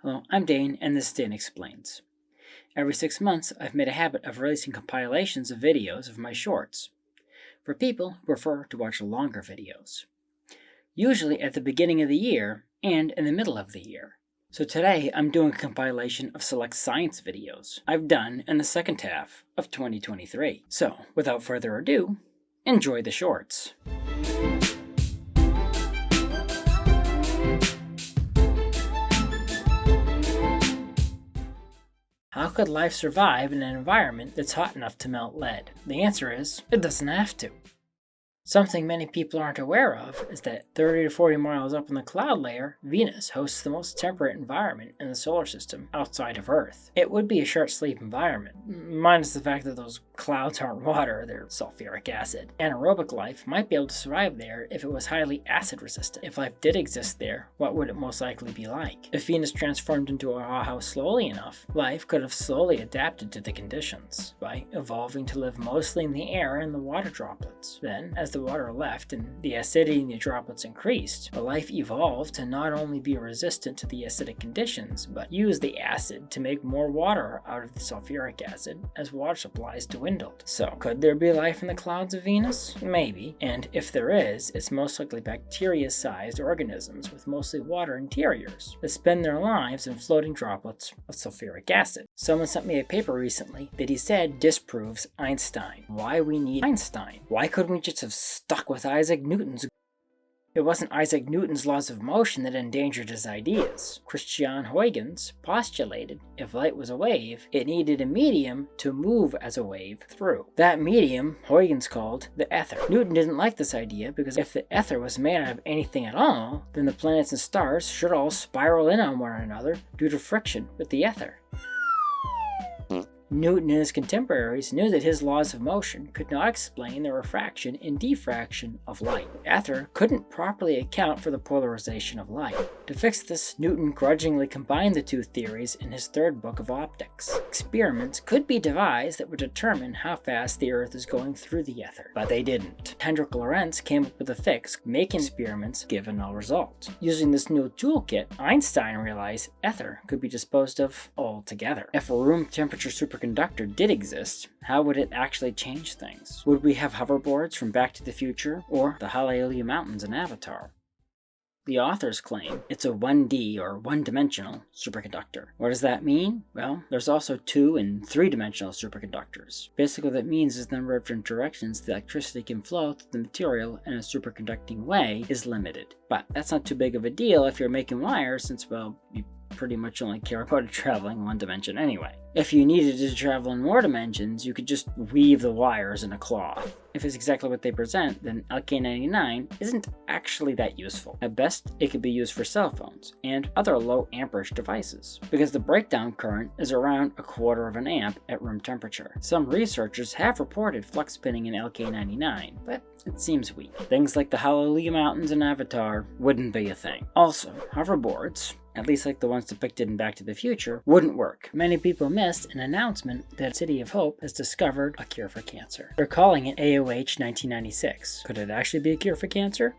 Hello, I'm Dane, and this is Dane Explains. Every 6 months, I've made a habit of releasing compilations of videos of my shorts, for people who prefer to watch longer videos, usually at the beginning of the year and in the middle of the year. So today, I'm doing a compilation of select science videos I've done in the second half of 2023. So, without further ado, enjoy the shorts. How could life survive in an environment that's hot enough to melt lead? The answer is, it doesn't have to. Something many people aren't aware of is that 30 to 40 miles up in the cloud layer, Venus hosts the most temperate environment in the solar system outside of Earth. It would be a short sleep environment, minus the fact that those clouds aren't water, they're sulfuric acid. Anaerobic life might be able to survive there if it was highly acid resistant. If life did exist there, what would it most likely be like? If Venus transformed into a hothouse slowly enough, life could have slowly adapted to the conditions by evolving to live mostly in the air and the water droplets. Then, as the water left and the acidity in the droplets increased, the life evolved to not only be resistant to the acidic conditions, but use the acid to make more water out of the sulfuric acid as water supplies dwindled. So, could there be life in the clouds of Venus? Maybe, and if there is, it's most likely bacteria-sized organisms with mostly water interiors that spend their lives in floating droplets of sulfuric acid. Someone sent me a paper recently that he said disproves Einstein. Why we need Einstein? Why couldn't we just have stuck with Isaac Newton's? It wasn't Isaac Newton's laws of motion that endangered his ideas. Christian Huygens postulated if light was a wave, it needed a medium to move as a wave through. That medium Huygens called the ether. Newton didn't like this idea because if the ether was made out of anything at all, then the planets and stars should all spiral in on one another due to friction with the ether. Newton and his contemporaries knew that his laws of motion could not explain the refraction and diffraction of light. Ether couldn't properly account for the polarization of light. To fix this, Newton grudgingly combined the two theories in his third book of optics. Experiments could be devised that would determine how fast the Earth is going through the ether, but they didn't. Hendrik Lorentz came up with a fix, making experiments give a null result. Using this new toolkit, Einstein realized ether could be disposed of altogether. If a room temperature superconductor did exist, how would it actually change things? Would we have hoverboards from Back to the Future or the Hallelujah Mountains in Avatar? The authors claim it's a 1D or one-dimensional superconductor. What does that mean? Well, there's also 2- and 3-dimensional superconductors. Basically what that means is the number of different directions the electricity can flow through the material in a superconducting way is limited. But that's not too big of a deal if you're making wires, since, well, you pretty much only care about it traveling in one dimension anyway. If you needed it to travel in more dimensions, you could just weave the wires in a cloth. If it's exactly what they present, then LK99 isn't actually that useful. At best, it could be used for cell phones and other low amperage devices, because the breakdown current is around 1/4 of an amp at room temperature. Some researchers have reported flux spinning in LK99, but it seems weak. Things like the Hallelujah Mountains in Avatar wouldn't be a thing. Also, hoverboards, at least like the ones depicted in Back to the Future, wouldn't work. Many people missed an announcement that City of Hope has discovered a cure for cancer. They're calling it AOH 1996. Could it actually be a cure for cancer?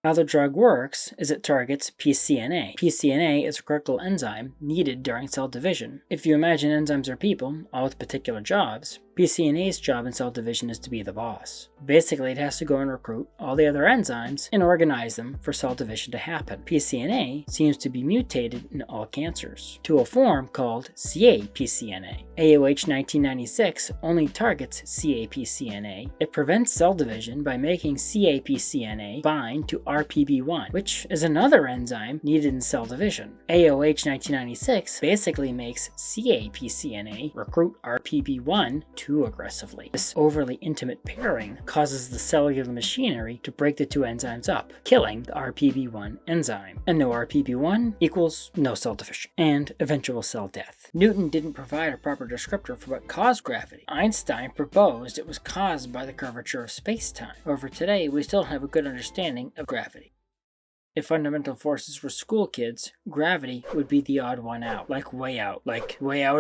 How the drug works is it targets PCNA. PCNA is a critical enzyme needed during cell division. If you imagine enzymes are people, all with particular jobs, PCNA's job in cell division is to be the boss. Basically, it has to go and recruit all the other enzymes and organize them for cell division to happen. PCNA seems to be mutated in all cancers to a form called CA-PCNA. AOH 1996 only targets CA-PCNA. It prevents cell division by making CA-PCNA bind to RPB1, which is another enzyme needed in cell division. AOH 1996 basically makes CA-PCNA recruit RPB1 too aggressively. This overly intimate pairing causes the cellular machinery to break the two enzymes up, killing the RPB1 enzyme. And no RPB1 equals no cell division and eventual cell death. Newton didn't provide a proper descriptor for what caused gravity. Einstein proposed it was caused by the curvature of space-time. However, today we still have a good understanding of gravity. If fundamental forces were school kids, gravity would be the odd one out, like way out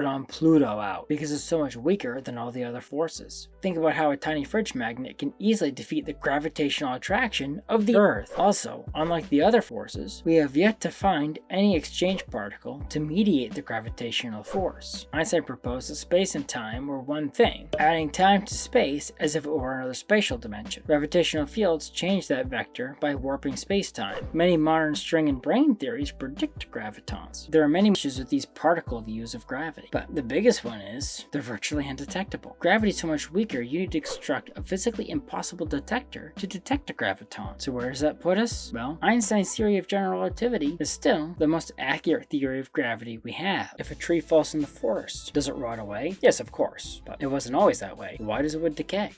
on Pluto out, because it's so much weaker than all the other forces. Think about how a tiny fridge magnet can easily defeat the gravitational attraction of the Earth. Also, unlike the other forces, we have yet to find any exchange particle to mediate the gravitational force. Einstein proposed that space and time were one thing, adding time to space as if it were another spatial dimension. Gravitational fields change that vector by warping space-time. Many modern string and brane theories predict gravitons. There are many issues with these particle views of gravity, but the biggest one is they're virtually undetectable. Gravity is so much weaker, you need to construct a physically impossible detector to detect a graviton. So where does that put us? Well, Einstein's theory of general relativity is still the most accurate theory of gravity we have. If a tree falls in the forest, does it rot away? Yes, of course, but it wasn't always that way. Why does it wood decay?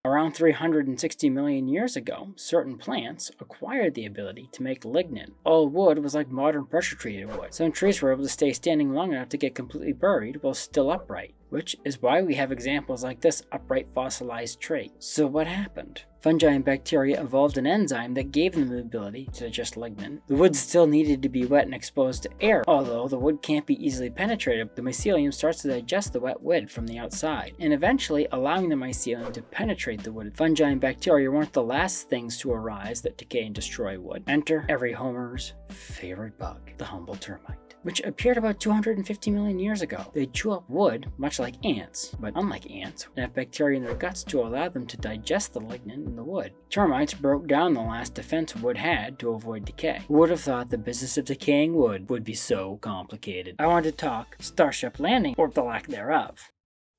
Around 360 million years ago, certain plants acquired the ability to make lignin. Old wood was like modern pressure-treated wood. Some trees were able to stay standing long enough to get completely buried while still upright, which is why we have examples like this upright fossilized tree. So what happened? Fungi and bacteria evolved an enzyme that gave them the ability to digest lignin. The wood still needed to be wet and exposed to air. Although the wood can't be easily penetrated, the mycelium starts to digest the wet wood from the outside, and eventually allowing the mycelium to penetrate the wood. Fungi and bacteria weren't the last things to arise that decay and destroy wood. Enter every homer's favorite bug, the humble termite, which appeared about 250 million years ago. They chew up wood much like ants, but unlike ants, and have bacteria in their guts to allow them to digest the lignin in the wood. Termites broke down the last defense wood had to avoid decay. Who would have thought the business of decaying wood would be so complicated? I want to talk Starship landing, or the lack thereof.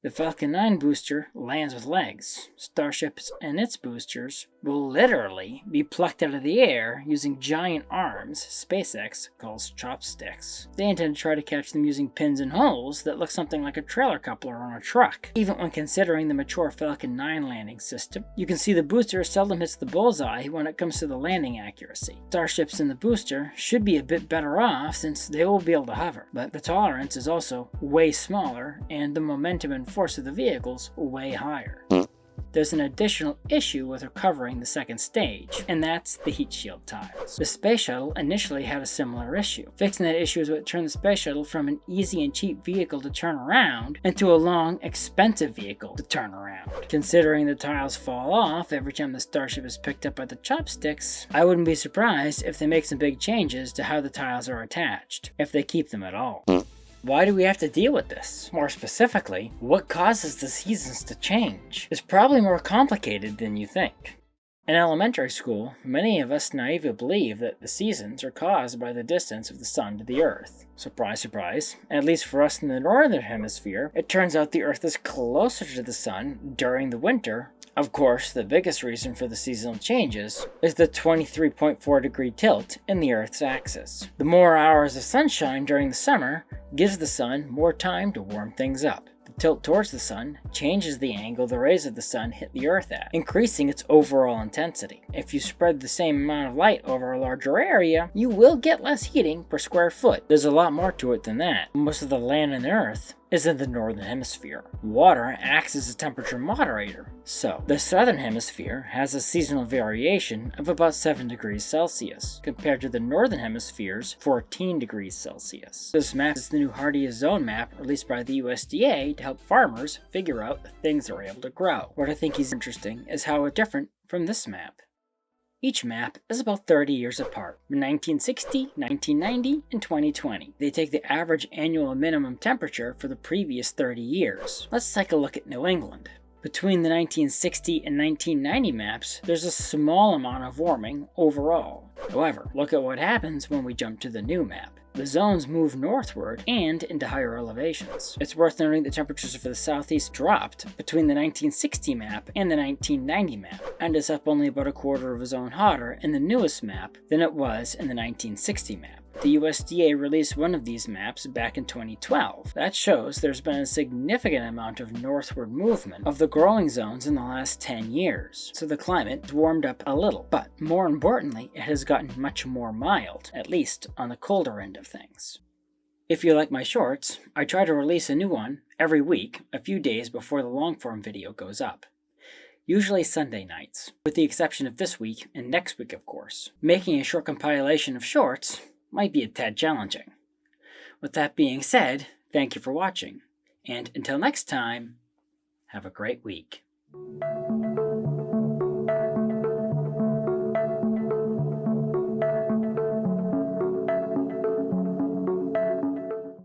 The Falcon 9 booster lands with legs. Starships and its boosters will literally be plucked out of the air using giant arms SpaceX calls chopsticks. They intend to try to catch them using pins and holes that look something like a trailer coupler on a truck. Even when considering the mature Falcon 9 landing system, you can see the booster seldom hits the bullseye when it comes to the landing accuracy. Starships in the booster should be a bit better off since they will be able to hover, but the tolerance is also way smaller and the momentum and force of the vehicles way higher. There's an additional issue with recovering the second stage, and that's the heat shield tiles. The space shuttle initially had a similar issue. Fixing that issue is what turned the space shuttle from an easy and cheap vehicle to turn around into a long, expensive vehicle to turn around. Considering the tiles fall off every time the Starship is picked up by the chopsticks, I wouldn't be surprised if they make some big changes to how the tiles are attached, if they keep them at all. Why do we have to deal with this? More specifically, what causes the seasons to change? It's probably more complicated than you think. In elementary school, many of us naively believe that the seasons are caused by the distance of the sun to the Earth. Surprise, surprise. At least for us in the northern hemisphere, it turns out the Earth is closer to the sun during the winter. Of course, the biggest reason for the seasonal changes is the 23.4 degree tilt in the Earth's axis. The more hours of sunshine during the summer gives the sun more time to warm things up. The tilt towards the sun changes the angle the rays of the sun hit the Earth at, increasing its overall intensity. If you spread the same amount of light over a larger area, you will get less heating per square foot. There's a lot more to it than that. Most of the land on the Earth is in the northern hemisphere. Water acts as a temperature moderator. So, the southern hemisphere has a seasonal variation of about 7 degrees Celsius, compared to the northern hemisphere's 14 degrees Celsius. This map is the new hardiest zone map released by the USDA to help farmers figure out the things they're able to grow. What I think is interesting is how it's different from this map. Each map is about 30 years apart, 1960, 1990, and 2020. They take the average annual minimum temperature for the previous 30 years. Let's take a look at New England. Between the 1960 and 1990 maps, there's a small amount of warming overall. However, look at what happens when we jump to the new map. The zones move northward and into higher elevations. It's worth noting the temperatures for the southeast dropped between the 1960 map and the 1990 map, and is up only about a quarter of a zone hotter in the newest map than it was in the 1960 map. The USDA released one of these maps back in 2012. That shows there's been a significant amount of northward movement of the growing zones in the last 10 years. So the climate has warmed up a little, but more importantly, it has gotten much more mild, at least on the colder end of things. If you like my shorts, I try to release a new one every week, a few days before the long-form video goes up. usually Sunday nights, with the exception of this week and next week, of course. Making a short compilation of shorts might be a tad challenging. With that being said, thank you for watching, and until next time, have a great week.